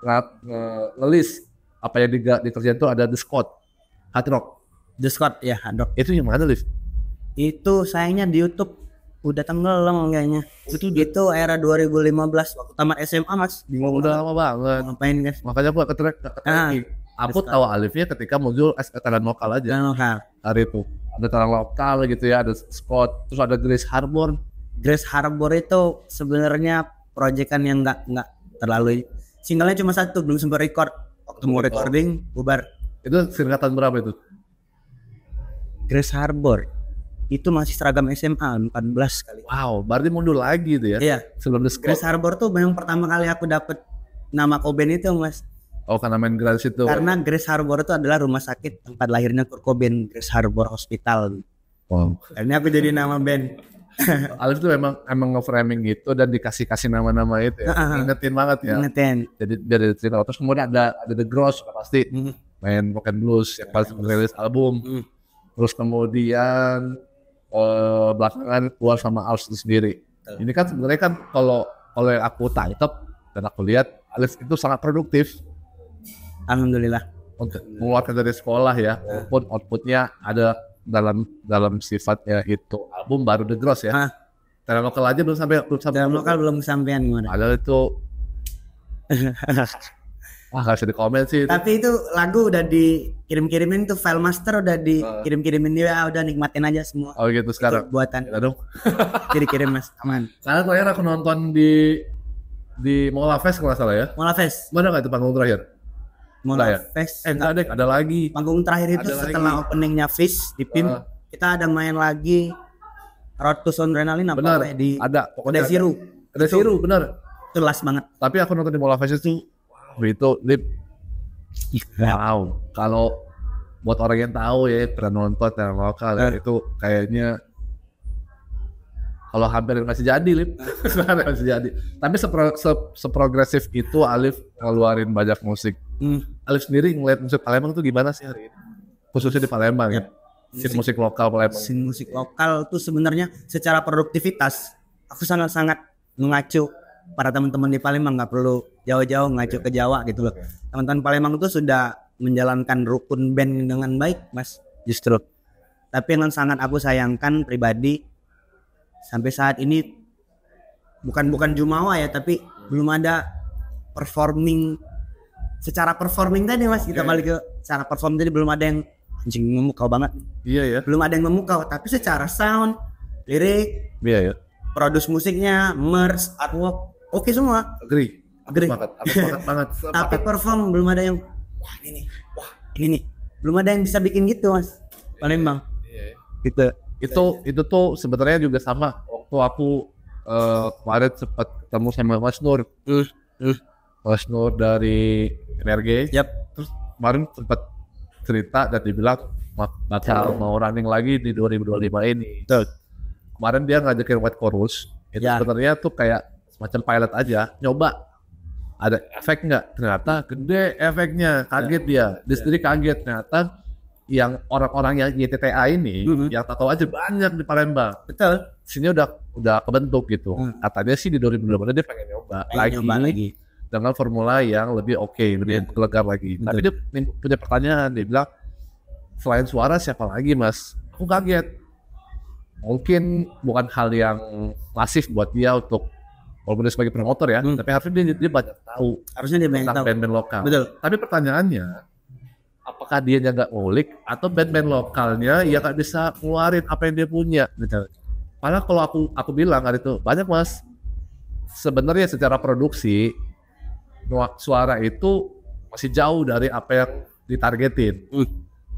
nge-list apa yang dikerjain itu ada The Scott, Hard Rock. The Scott ya, Hard Rock. Itu yang mana, Alif? Itu sayangnya di YouTube udah tenggelam kayaknya. Itu era 2015 waktu tamat SMA mas. Udah lama banget. Ngapain kan? Makanya aku ketrek. Aku tahu Alifnya ketika muncul talent lokal aja. Hari itu ada talent lokal gitu ya, ada Scott, terus ada Grace Harbor. Grace Harbor itu sebenarnya proyekan yang nggak terlalu, singlenya cuma satu, belum sempat record. Waktu mau recording bubar. Itu singkatan berapa itu? Grace Harbor itu masih seragam SMA 14 kali. Wow, berarti mundur lagi itu ya? Iya. Sebelum The Scott. Grace Harbor tuh yang pertama kali aku dapet nama Cobain itu mas. Oh, karena main Grace itu. Karena Grace Harbor itu adalah rumah sakit tempat lahirnya Kurt Cobain, Grace Harbor Hospital. Wow. Akhirnya aku jadi nama band. Alif tuh emang nge-framing gitu dan dikasih nama-nama itu ya. Ingetin banget ya. Jadi dari cerita terus kemudian ada The Gross pasti main rock and blues yang paling rilis album. Terus kemudian belakangan keluar sama Alf itu sendiri. Ini kan sebenarnya kan kalau yang aku tangkap dan aku lihat Alif itu sangat produktif. Alhamdulillah. Untuk mengeluarkan dari sekolah ya, walaupun outputnya ada dalam sifatnya itu album baru The Gross ya. Talent lokal aja belum sampai Dalam lokal belum kesampean gimana? Padahal itu wah gak bisa dikomen sih. Tapi itu lagu udah dikirim-kirimin tuh, file master udah dikirim-kirimin dia, udah nikmatin aja semua. Oh gitu sekarang. Itu buatan. Ya dong. Kirim Mas, aman. Karena terakhir aku nonton di Mola Fest kalau nggak salah ya. Mola Fest. Mana nggak itu panggung terakhir? Mola ya? Fest. Enggak deh, ada lagi. Panggung terakhir itu Ada setelah lagi. openingnya Fish di PIM, kita ada main lagi Road to Adrenaline apa Benar. kayak di Ada. Pokoknya Ada Zero. Ada Zero, benar. Itu last banget. Tapi aku nonton di Mola Fest itu, wow, itu lip. Wow. Kalau buat orang yang tahu ya pernah nonton yang lokal ya, itu kayaknya kalau hampir masih jadi lip. Masih jadi. Tapi seprogresif itu Alif ngeluarin banyak musik. Alif sendiri ngeliat musik Palembang itu gimana sih hari ini? Khususnya di Palembang ya. Scene musik lokal Palembang. Scene musik lokal tuh sebenarnya secara produktivitas aku sangat-sangat mengacu para teman-teman di Palembang, nggak perlu jauh-jauh ngacu ke Jawa gitu loh. Teman-teman Palembang itu sudah menjalankan rukun band dengan baik, Mas, justru. Tapi yang sangat aku sayangkan pribadi sampai saat ini bukan Jumawa ya, tapi belum ada secara performing tadi Mas, kita balik ke cara perform tadi, belum ada yang anjing memukau banget. Iya ya. Belum ada yang memukau, tapi secara sound, lirik, Iya ya. produce musiknya, merch, artwork, oke semua. Agree. Agree. Aku sepakat banget. Tapi perform belum ada yang wah ini nih. Belum ada yang bisa bikin gitu Mas. Palembang. Iya. Gitu. Itu tuh sebenarnya juga sama waktu aku kemarin sempat ketemu sama Mas Nur. Mas Nur dari NRG. Yap. Terus kemarin sempat cerita dan dibilang bakal mau running lagi di 2025 ini. Betul. Kemarin dia ngajakin White Chorus. Itu Ya. sebenarnya tuh kayak semacam pilot aja, nyoba ada efek nggak? Ternyata gede efeknya, kaget dia sendiri kaget. Ternyata yang orang-orang yang YTTA ini yang tahu aja banyak di Palembang. Betul. Sini udah kebentuk gitu. Katanya sih di 2020 dia pengen nyoba lagi dengan formula yang lebih oke, lebih elegan lagi. Tapi dia punya pertanyaan, dia bilang selain suara siapa lagi Mas? Aku kaget. Mungkin bukan hal yang masif buat dia untuk walaupun dia sebagai promotor ya, tapi harusnya dia banyak tahu Harusnya dia banyak tentang tahu. band-band lokal. Betul. Tapi pertanyaannya, apakah dia nggak ngulik atau band-band lokalnya ya nggak bisa ngeluarin apa yang dia punya? Betul. Padahal kalau aku bilang hari itu banyak Mas. Sebenarnya secara produksi suara itu masih jauh dari apa yang ditargetin.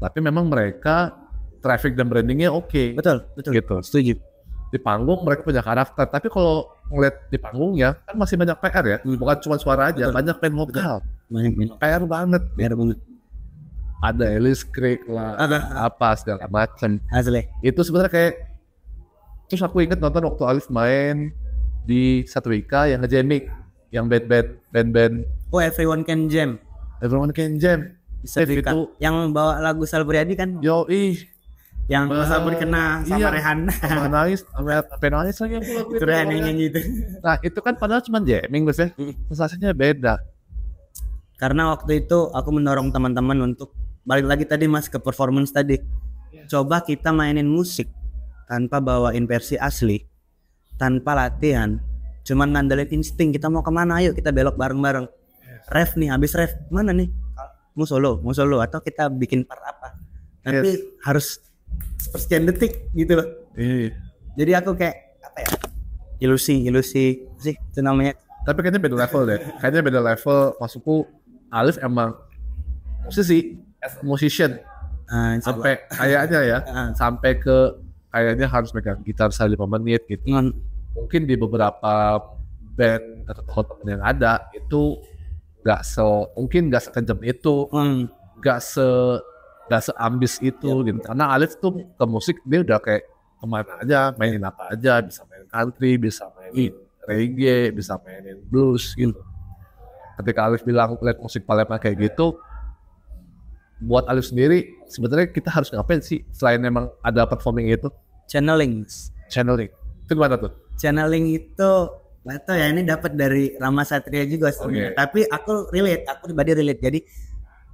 Tapi memang mereka traffic dan brandingnya oke. Betul. Gitu. Setuju. Di panggung mereka punya karakter, tapi kalau ngeliat di panggungnya kan masih banyak PR ya, bukan cuma suara aja, banyak band lokal, Banyak PR banget. biar banget. Ada Alice Creek lah, apa segala macam. Asli. Itu sebenarnya kayak, terus aku inget nonton waktu Alif main di Satu Ika yang nge-jamming, yang band-band Oh, Everyone Can Jam. Everyone Can Jam. Bisa Itu yang bawa lagu Salbriadi kan, yoi, yang Salbri kena sama iya. Rehan. sama nangis, sampai nangis lagi aku lagu Itu Rehan yang nyanyi itu. Nah itu kan padahal cuma jamming terus ya, sensasinya beda. Karena waktu itu aku mendorong teman-teman untuk balik lagi tadi Mas ke performance tadi. Coba kita mainin musik tanpa bawain versi asli, tanpa latihan, cuman ngandelin insting. Kita mau kemana? Ayo kita belok bareng-bareng. Ref nih, habis ref mana nih? Mau solo atau kita bikin part apa? Tapi harus sepersekian detik gitu loh. Iya. Jadi aku kayak apa ya? Ilusi sih itu namanya. Tapi kayaknya beda level deh. Kayaknya beda level. Maksudku Alif emang musisi, as a musician. Sampai kayaknya ya, sampai ke kayaknya harus megang gitar 5 menit gitu. Mungkin di beberapa band atau teman-teman yang ada itu mungkin nggak sekejam itu, nggak seambis itu gitu. Karena Alif tuh ke musik dia udah kayak kemana aja, mainin apa aja, bisa main country, bisa mainin reggae, bisa mainin blues gitu. Ketika Alif bilang lihat musik Palembang kayak gitu, buat Alif sendiri sebenarnya kita harus ngapain sih selain memang ada performing itu? Channeling. Itu gimana tuh? Channeling itu nggak tahu ya, ini dapat dari Rama Satria juga sebenarnya. Tapi aku pribadi relate. Jadi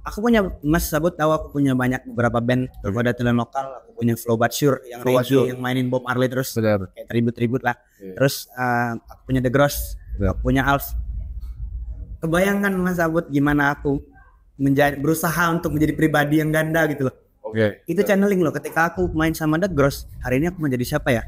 Aku punya, Mas Sabut tahu aku punya beberapa band daripada talent lokal. Aku punya Flow But Sure yang Flow But Sure. yang mainin Bob Marley terus Benar. kayak tribute lah. Iya. Terus aku punya The Gross, Iya. aku punya Alf. Kebayangkan Mas Sabut gimana aku berusaha untuk menjadi pribadi yang ganda gitu loh. Oke. Itu channeling loh. Ketika aku main sama The Gross, hari ini aku menjadi siapa ya?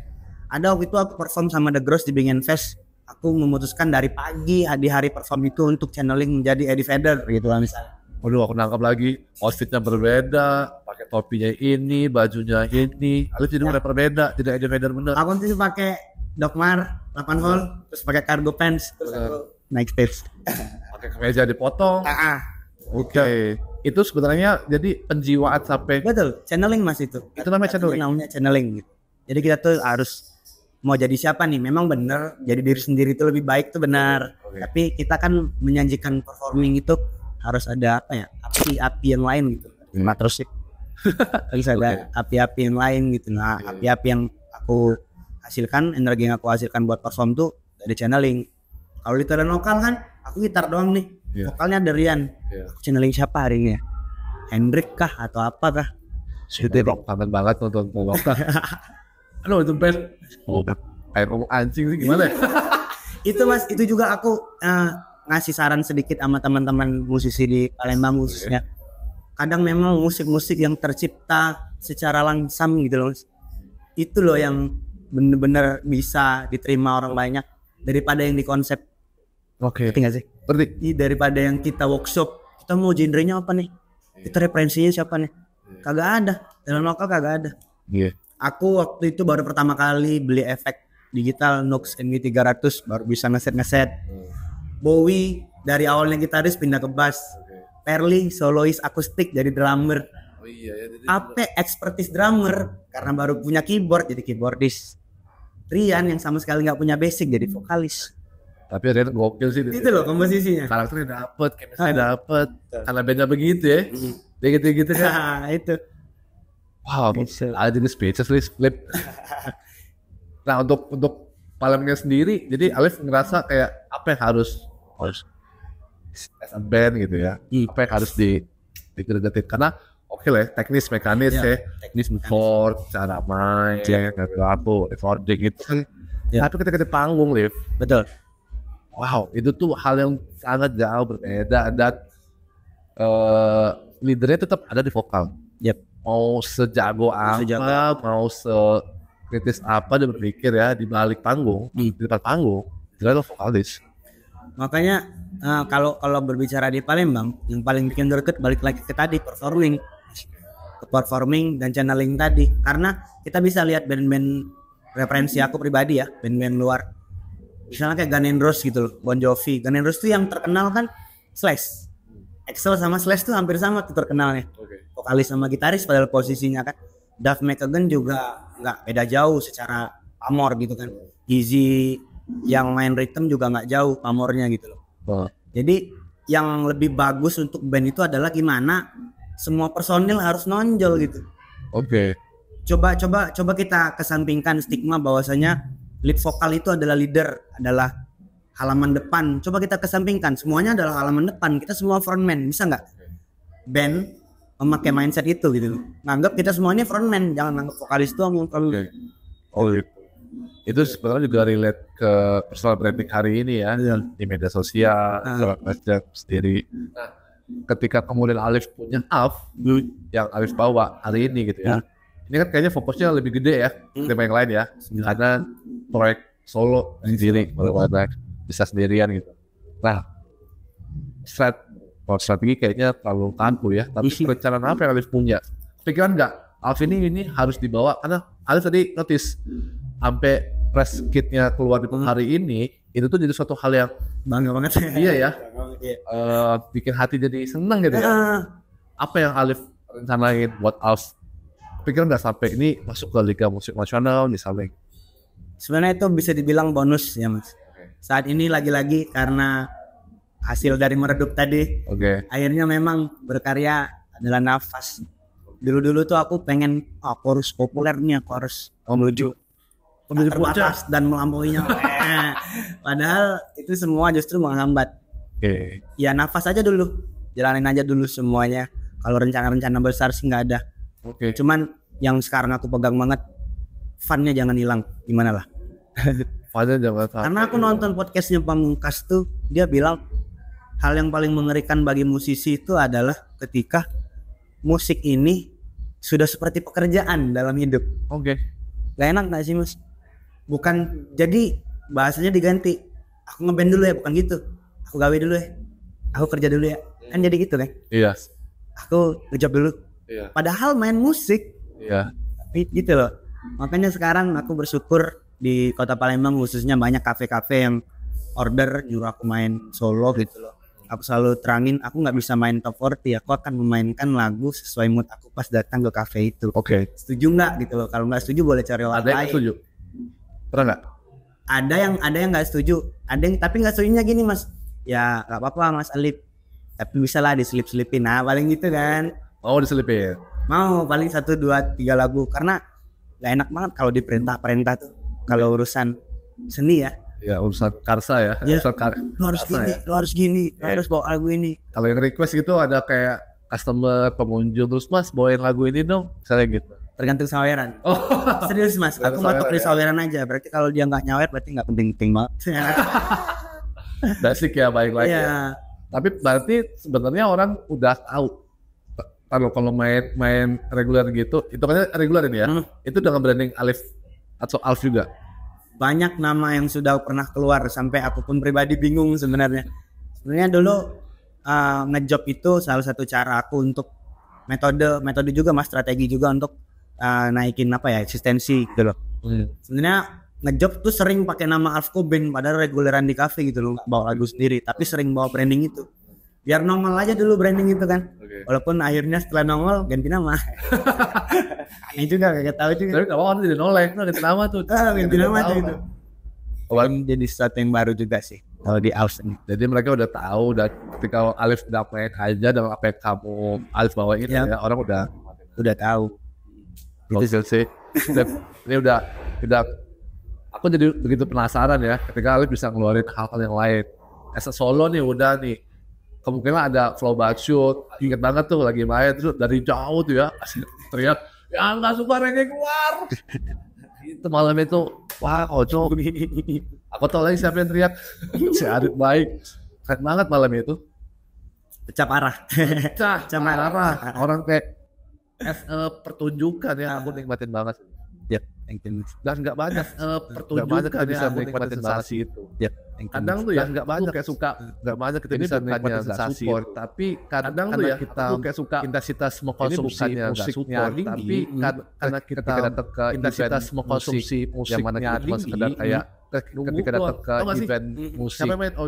Ada waktu itu aku perform sama The Gross di Bingen Fest. Aku memutuskan dari pagi di hari perform itu untuk channeling menjadi Eddie Vedder gitu lah misalnya. Waduh, aku nangkap lagi. Outfitnya berbeda, pakai topinya ini, bajunya ini. Alif jadi rapper beda, tidak Eddie Vedder bener. Aku tuh pakai Doc Mar 8 hole, terus pakai cargo pants, terus aku naik stage. Pakai kemeja dipotong. Oke. Itu sebenarnya jadi penjiwaan sampai Betul, channeling Mas itu. Itu namanya channeling. Namanya channeling gitu. Jadi kita tuh harus mau jadi siapa nih? Memang bener, jadi diri sendiri itu lebih baik tuh benar. Oke. Tapi kita kan menyajikan performing itu harus ada apa ya? Api-api yang lain gitu. Terus sih. Harus ada api-api yang lain gitu. Nah, api-api yang aku hasilkan, energi yang aku hasilkan buat perform tuh dari channeling. Kalau di talent lokal kan aku gitar doang nih. Iya. Vokalnya ada Rian. Iya. Aku channeling siapa hari ini ya? Hendrik kah atau apa kah? Sudah kangen banget nonton Pogok. Aduh itu band. Kayak ngomong anjing sih gimana ya? Itu Mas, itu juga aku ngasih saran sedikit sama teman-teman musisi di Palembang khususnya. Kadang memang musik-musik yang tercipta secara langsam gitu loh Mas. Itu loh yang bener-bener bisa diterima orang banyak daripada yang dikonsep. Oke. Ngerti gak sih? Berarti Daripada yang kita workshop, kita mau genrenya apa nih? Kita referensinya siapa nih? Kagak ada. Dalam lokal kagak ada. iya. Aku waktu itu baru pertama kali beli efek digital Nox NG300, baru bisa ngeset. Bowie dari awalnya gitaris pindah ke bass. Perli solois akustik jadi drummer. Oh iya ya. Ape expertise drummer karena baru punya keyboard jadi keyboardist. Rian yang sama sekali nggak punya basic jadi vokalis. Tapi Rian gokil sih. Itu loh komposisinya. Karakternya dapet, chemistry dapet. Karena bandnya begitu ya. Dia gitu-gitu kan. Nah, itu. Wow, ada jadi speechless flip. Nah untuk Palembangnya sendiri, jadi Alif ngerasa kayak apa yang harus as a band gitu ya, apa yang harus digergetin karena oke lah, teknis mekanis ya, teknis chord, cara main, lagu, recording gitu kan. Tapi ketika di panggung, Liv, Betul. wow, itu tuh hal yang sangat jauh berbeda dan leadernya tetap ada di vokal. Yep. Mau sejago apa, mau sekritis apa dia berpikir ya di balik panggung, di depan panggung, itu adalah vokalis. Makanya kalau berbicara di Palembang, yang paling bikin greget balik lagi ke tadi performing dan channeling tadi. Karena kita bisa lihat band-band referensi aku pribadi ya, band-band luar. Misalnya kayak Guns N' Roses gitu loh, Bon Jovi. Guns N' Roses tuh yang terkenal kan Slash. Axl sama Slash tuh hampir sama tuh terkenalnya. Vokalis sama gitaris padahal posisinya kan. Duff McKagan juga nggak beda jauh secara pamor gitu kan. Easy yang main rhythm juga nggak jauh pamornya gitu loh. Jadi yang lebih bagus untuk band itu adalah gimana semua personil harus nonjol gitu. Oke. Coba kita kesampingkan stigma bahwasanya lead vokal itu adalah leader, adalah halaman depan. Coba kita kesampingkan, semuanya adalah halaman depan. Kita semua frontman, bisa nggak? Band memakai mindset itu gitu. Nganggap kita semuanya frontman, jangan nganggap vokalis doang yang frontman. Oh gitu. Itu sebenarnya juga relate ke personal branding hari ini ya, di media sosial, macam sendiri. Nah, ketika kemudian Alif punya yang Alif bawa hari ini gitu ya, ini kan kayaknya fokusnya lebih gede ya daripada yang lain ya, karena proyek solo sendiri, bisa sendirian gitu. Nah, strategi kayaknya terlalu kaku ya, tapi perencanaan apa yang Alif punya? Pikiran nggak, Alif ini harus dibawa, karena Alif tadi notice sampai press kitnya keluar di hari ini, itu tuh jadi suatu hal yang bangga banget. Iya ya, bikin hati jadi senang gitu ya. Apa yang Alif rencanain buat Alf? Pikiran nggak sampai ini masuk ke Liga Musik Nasional misalnya? Sebenarnya itu bisa dibilang bonus ya Mas. Saat ini lagi-lagi karena hasil dari meredup tadi, akhirnya memang berkarya adalah nafas. Dulu tuh aku pengen aku harus populer nih, aku harus menuju terbatas dan melampauinya. Padahal itu semua justru menghambat. Ya nafas aja dulu. jalanin aja dulu semuanya. Kalau rencana-rencana besar sih nggak ada. Oke. Cuman yang sekarang aku pegang banget, funnya jangan hilang. Gimana lah? Funnya jangan. Karena aku nonton podcastnya Pamungkas tuh, dia bilang hal yang paling mengerikan bagi musisi itu adalah ketika musik ini sudah seperti pekerjaan dalam hidup. Oke. Gak enak gak sih Mas? Bukan, jadi bahasanya diganti. Aku ngeband dulu ya, bukan gitu. Aku gawe dulu ya. Aku kerja dulu ya. Kan jadi gitu kan? Iya. Aku ngejob dulu. Iya. Padahal main musik. Iya. Gitu loh. Makanya sekarang aku bersyukur di Kota Palembang khususnya banyak kafe-kafe yang order nyuruh aku main solo gitu loh. Aku selalu terangin, aku nggak bisa main top 40, aku akan memainkan lagu sesuai mood aku pas datang ke kafe itu. Oke. Setuju nggak gitu loh? Kalau nggak setuju boleh cari orang Ada yang lain. setuju? Pernah nggak? Ada yang nggak setuju. Ada yang tapi nggak setujunya gini Mas. Ya nggak apa-apa Mas Alip. Tapi bisa lah diselip-selipin. Nah paling gitu kan. Oh, diselipin. Mau paling 1, 2, 3 lagu karena nggak enak banget kalau diperintah tuh. Kalau urusan seni ya. Ya urusan karsa ya. Ya. Urusan Lu harus karsa gini, ya. lu harus gini, lu harus bawa lagu ini. Kalau yang request gitu ada kayak customer, pengunjung, terus Mas bawain lagu ini dong, misalnya gitu. Tergantung saweran. Oh, Serius Mas, aku matok di saweran aja. Berarti kalau dia nggak nyawer berarti nggak penting-penting banget. basic ya, baik lagi. Iya. Ya. Tapi berarti sebenarnya orang udah tahu kalau main reguler gitu, itu kan reguler ini ya. Itu dengan branding Alif atau Alf juga. Banyak nama yang sudah pernah keluar sampai aku pun pribadi bingung sebenarnya. Sebenarnya dulu ngejob itu salah satu cara aku untuk metode juga Mas, strategi juga untuk naikin apa ya eksistensi gitu loh. Sebenarnya ngejob tuh sering pakai nama Alf Cobain padahal reguleran di kafe gitu loh, nggak bawa lagu sendiri tapi sering bawa branding itu. Biar nongol aja dulu branding itu kan. Okay. Walaupun akhirnya setelah nongol ganti nama. Aneh juga gak tahu juga. Tapi kalau orang jadi noleng, ganti nama tuh. Ganti nama tuh itu. Jadi sesuatu yang baru juga sih kalau di Aus ini. Jadi mereka udah tahu, udah ketika Alif udah main aja dengan apa yang kamu Alif bawain ya, orang udah tahu. Itu sih. Ini udah aku jadi begitu penasaran ya ketika Alif bisa ngeluarin hal-hal yang lain. As a solo nih udah nih. Kemungkinan ada flow shoot, inget banget tuh lagi main terus dari jauh tuh ya teriak, ya nggak suka reggae keluar. Itu malam itu, wah kocok. Aku tau lagi siapa yang teriak, si Adit baik, keren banget malam itu. Pecah parah. Pecah parah. Orang kayak pertunjukan ya, aku nikmatin banget. Ya, dan nggak banyak pertunjukan kita bisa menikmati sensasi itu. Ya, kadang tuh ya nggak banyak kayak suka, nggak banyak kita bisa menikmati sensasi. Tapi kadang tuh ya kita kayak suka intensitas mengkonsumsi musiknya tinggi, tapi karena kita datang ke intensitas mengkonsumsi musiknya cuma sekedar kayak ketika datang ke event musik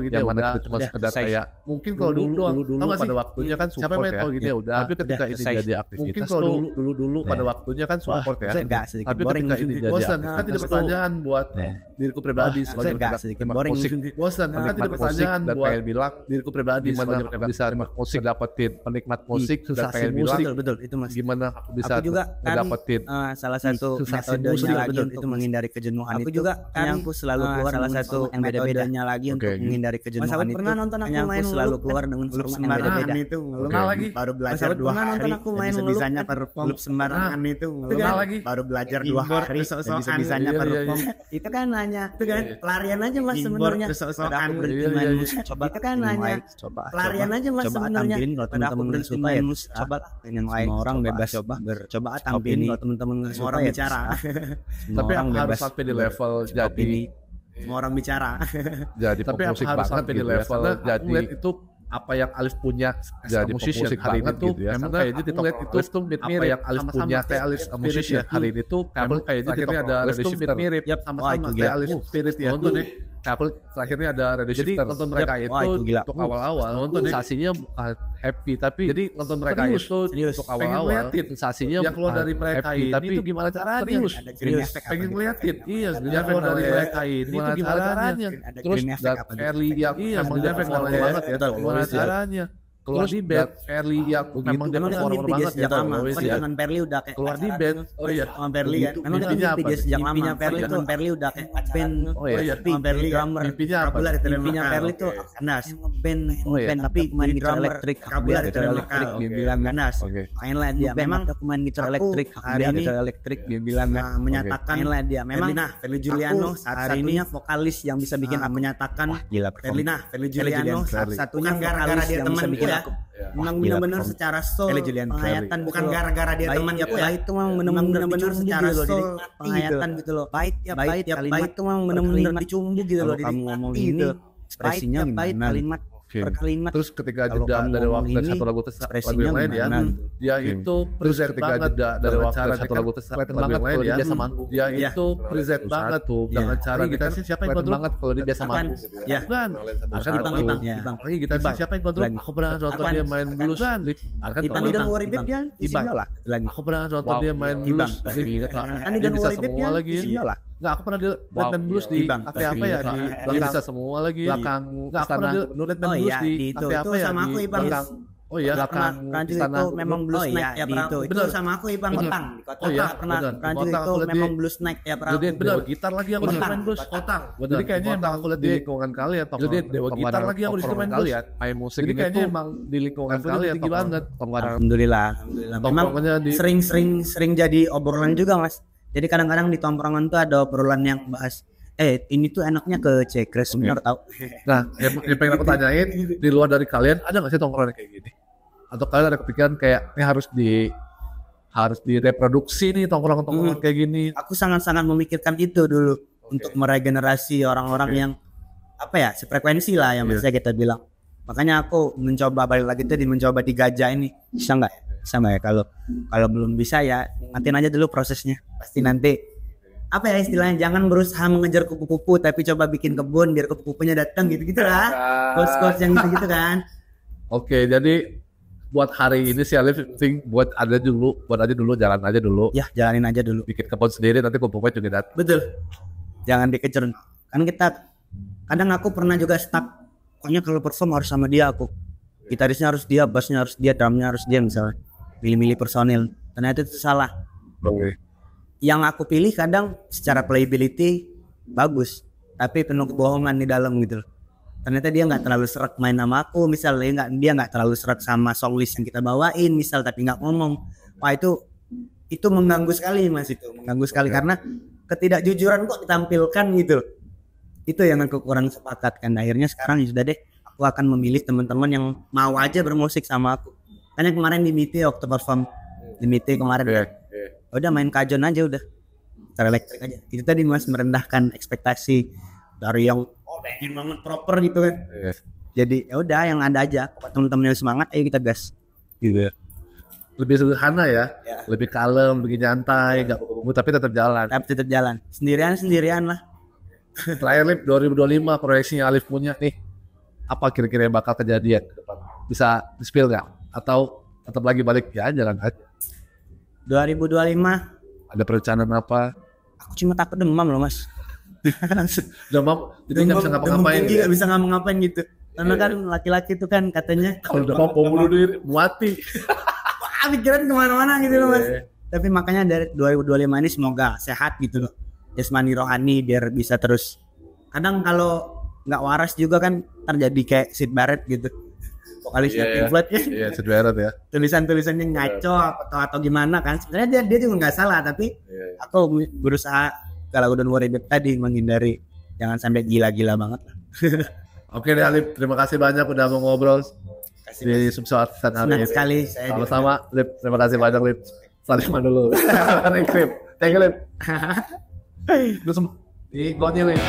yang mana cuma sekedar kayak mungkin kalau dulu pada waktunya kan support ya, tapi ketika ini jadi aktivitas dulu pada waktunya kan support ya, tapi ketika ini jadi bosan kan tidak pertanyaan buat diriku pribadi sebagai penikmat musik, bosan kan tidak pertanyaan buat bilang diriku pribadi mana bisa musik dapetin penikmat musik dan pengen bilang betul itu Mas, gimana aku bisa dapetin salah satu metodenya lagi untuk menghindari kejenuhan itu juga kan aku selalu keluar salah satu yang beda-bedanya lagi untuk menghindari kejenuhan itu. Pernah nonton aku main selalu keluar dengan loop sembarangan itu lagi baru belajar 2 hari nonton aku main bisa-bisanya perform loop sembarangan itu lagi baru belajar 2 hari bisa-bisanya perform itu kan hanya itu kan pelarian aja Mas sebenarnya. Pada aku berhenti main musik coba itu kan hanya pelarian aja Mas sebenarnya. Pada aku berhenti main musik coba yang lain orang bebas coba tampilin kalau teman-teman orang bicara tapi harus sampai di level jadi semua orang bicara. Jadi tapi harus sampai di level jadi itu apa yang Alif punya jadi musisi hari ini tuh memang kayaknya di top itu apa yang Alif punya musisi hari ini tuh memang kayaknya ada leadership mirip sama-sama kayak Alif Spirit ya. Aku terakhirnya ada radio shifter. Jadi nonton mereka itu untuk awal-awal sensasinya bukan happy tapi jadi nonton mereka itu untuk awal-awal sensasinya yang keluar dari mereka ini tapi itu gimana caranya? Pengen ngeliatin. Iya, yang keluar dari mereka ini itu gimana caranya? Terus dan Erli yang emang dia pengen banget ya gimana caranya? keluar di band Perli yang memang dia memang performer mimpi dia banget sejak ya, lama. Always Kan ya. dengan Perli udah kayak Keluar di pacaran band. Oh iya. sama Perli kan. Memang dia Mimpinya mimpi apa dia nih? sejak lama. Mimpinya Perli Dengan Perli udah kayak pacaran. Oh iya. Sama Perli drummer. Mimpinya apa? Kabular itu Mimpinya Perli tuh Anas. Ngeband tapi main gitar elektrik. Kabular itu elektrik dia bilang Anas. Mainlah dia. Memang aku main gitar elektrik. Hari ini gitar elektrik dia bilang menyatakan mainlah dia. Memang Ferly Juliano satu-satunya vokalis yang bisa bikin aku menyatakan Gila Ferly Juliano satu-satunya gara-gara dia teman ya. Memang benar-benar secara soul penghayatan bukan gara-gara dia teman ya itu memang benar-benar secara soul penghayatan gitu loh. Pahit kalimat itu memang benar-benar dicumbu gitu loh. Kamu ngomong ini ekspresinya gimana? Kalimat per kalimat. Terus ketika jeda dari waktu dari satu lagu yang lain ya, dia itu present banget dari waktu dari satu lagu lagu yang lain ya, dia itu present banget tuh dengan cara kita siapa yang kontrol banget kalau dia biasa manggung. Ya kan, Ibang. Lagi kita siapa yang kontrol? Aku pernah nonton dia main blues kan, Ibang dan Waribet dia Ibang lah. Aku pernah nonton dia main blues. Kan dia bisa semua lagi. Nggak, aku pernah lihat blues di kafe apa ya di belakang bisa semua lagi belakang nggak aku pernah lihat blues di kafe apa ya sama aku di Ibang belakang oh iya belakang itu memang blues night ya itu betul sama aku Ibang Kotang di kota pernah itu memang blues night ya pernah jadi benar gitar lagi aku main blues Kotang jadi kayaknya emang aku lihat di lingkungan kalian jadi dewa gitar lagi aku disitu main blues main musik jadi kayaknya emang di lingkungan kalian tinggi banget alhamdulillah memang sering jadi obrolan juga Mas. Jadi kadang-kadang di tongkrongan tuh ada obrolan yang bahas ini tuh enaknya ke Cekres benar tau. Nah, yang pengen aku tanyain di luar dari kalian ada nggak sih tongkrongan kayak gini? Atau kalian ada kepikiran kayak ini harus direproduksi nih tongkrongan kayak gini? Aku sangat-sangat memikirkan itu dulu untuk meregenerasi orang-orang yang apa ya sefrekuensi lah yang biasa kita bilang. Makanya aku mencoba balik lagi tadi mencoba di Gajah ini bisa nggak ya? Sama ya kalau belum bisa ya nantiin aja dulu prosesnya pasti nanti apa ya istilahnya jangan berusaha mengejar kupu-kupu tapi coba bikin kebun biar kupu-kupunya datang gitu lah kos-kos yang gitu kan. Oke, jadi buat hari ini sih Alif think buat aja dulu jalan aja dulu ya jalanin aja dulu bikin kebun sendiri nanti kupu-kupunya juga datang. Betul, jangan dikejar kan kita kadang aku pernah juga stuck pokoknya kalau perform harus sama dia aku gitarisnya harus dia bassnya harus dia drumnya harus dia misalnya milih-milih personil ternyata itu salah. Yang aku pilih kadang secara playability bagus tapi penuh kebohongan di dalam gitu. Ternyata dia nggak terlalu serak main sama aku misalnya dia nggak terlalu serak sama soloist yang kita bawain misal tapi nggak ngomong. Wah itu mengganggu sekali Mas itu mengganggu sekali karena ketidakjujuran kok ditampilkan gitu. Itu yang aku kurang sepakat kan akhirnya sekarang ya sudah deh aku akan memilih teman-teman yang mau aja bermusik sama aku. Karena kemarin di MITI waktu perform di MITI kemarin udah main kajon aja udah gitar elektrik aja itu tadi Mas merendahkan ekspektasi dari yang pengen banget proper gitu kan jadi ya udah yang ada aja teman-teman yang semangat ayo kita gas gitu lebih sederhana ya lebih kalem lebih nyantai nggak kupu-kupu tapi tetap jalan sendirian lah. Terakhir Lip 2025 proyeksinya Alif punya nih apa kira-kira yang bakal kejadian ke depan bisa di-spill nggak? Atau tetap lagi balik ya jalan aja 2025 ada perencanaan apa? Aku cuma takut demam loh Mas. Demam jadi nggak bisa ngapa-ngapain nggak bisa ngapa-ngapain gitu karena kan laki-laki itu kan katanya kalau demam mau bunuh diri mati pikiran kemana-mana gitu loh Mas. Tapi makanya dari 2025 ini semoga sehat gitu loh jasmani rohani biar bisa terus kadang kalau nggak waras juga kan terjadi kayak Syd Barrett gitu vokalisnya Pink Floyd ya. Iya, Syd Barrett ya. Tulisan-tulisannya ngaco atau gimana kan. Sebenarnya dia juga nggak salah tapi aku berusaha kalau udah worried tadi menghindari jangan sampai gila-gila banget. Oke deh Alif, terima kasih banyak udah mau ngobrol di Subsol hari ini. Sekali sama-sama Lip, terima kasih banyak Lip. Saliman dulu. Thank you Lip. Terus di Lip.